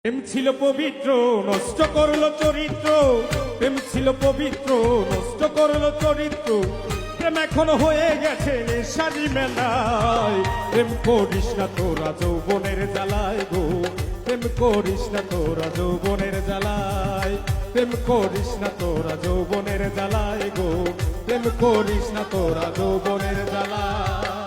প্রেম ছিল পবিত্র নষ্ট করলো চরিত্র, প্রেম ছিল পবিত্র নষ্ট করলো চরিত্র, প্রেম এখন হয়ে গেছে নেশারি মেলায়। প্রেম করিস না তোরা যৌবনের জ্বালায় গো, প্রেম করিস না তোরা যৌবনের জ্বালায়, প্রেম করিস না তোরা যৌবনের জ্বালায় গো, প্রেম করিস না তোরা যৌবনের জ্বালায়।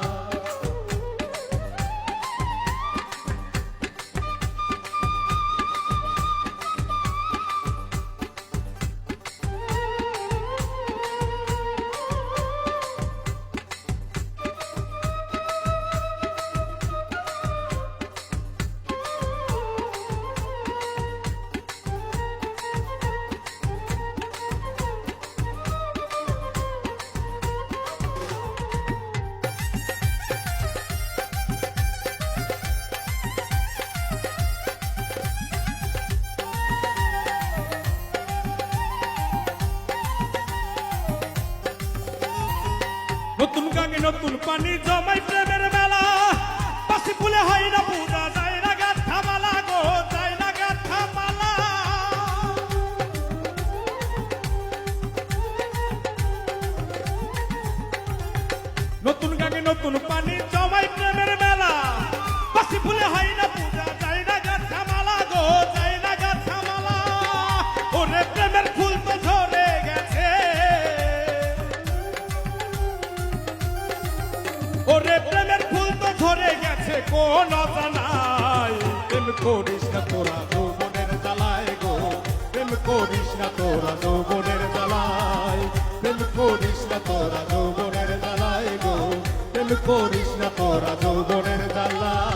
নতুন গাঙে নতুন পানি জমাই প্রেমের মেলা, পাশে ফুলে হয় না পূজা, যায় না গাঁথা মালা গো, যায় না গাঁথা মালা। নতুন গাঙে নতুন পানি জমাই প্রেমের মেলা, পাশে ফুলে হয় না পূজা, যায় না গাঁথা মালা গো, যায় না গাঁথা মালা। ওরে প্রেমের ফুল তো ঝরে গেছে, ওরে প্রেমের ফুল তো ঝরে গেছে কোন অজানায়। প্রেম করিস না তোরা যৌবনের জ্বালায় গো, প্রেম করিস না তোরা যৌবনের জ্বালায়, প্রেম করিস না তোরা যৌবনের জ্বালায় গো, প্রেম করিস না তোরা যৌবনের জ্বালায়।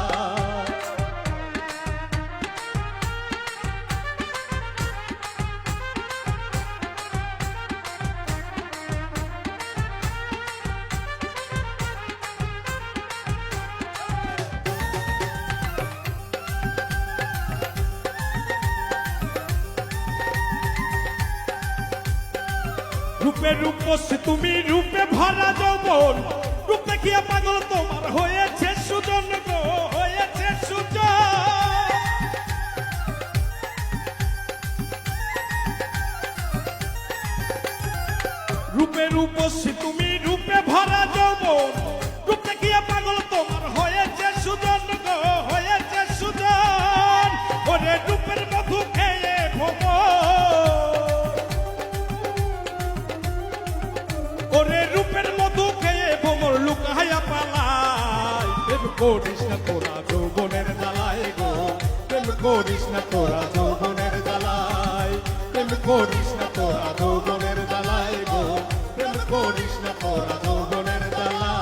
রূপে রূপসী তুমি, রূপে ভরা যৌবন, রূপ দেখিয়া পাগল তোমার হয়েছে সুজন গো, হয়েছে সুজন। রূপে রূপসী তুমি, রূপে ভরা যৌবন, রূপ দেখিয়া পাগল তোমার হয়েছে সুজন গো, হয়েছে সুজন। ওরে রূপের মধু খেয়ে ওরে রূপের মধু খেয়ে ভোমর লুকাইয়া পালায়। প্রেম করিস না তোরা যৌবনের জ্বালায় গো, প্রেম করিস না তোরা যৌবনের জ্বালায়, প্রেম করিস না তোরা যৌবনের জ্বালায় গো, প্রেম করিস না তোরা যৌবনের জ্বালায়।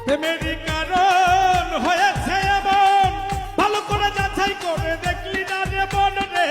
প্রেমেরই কারণ হয়েছে এমন, ভালো করে যাচাই করে দেখলি না রে মন রে,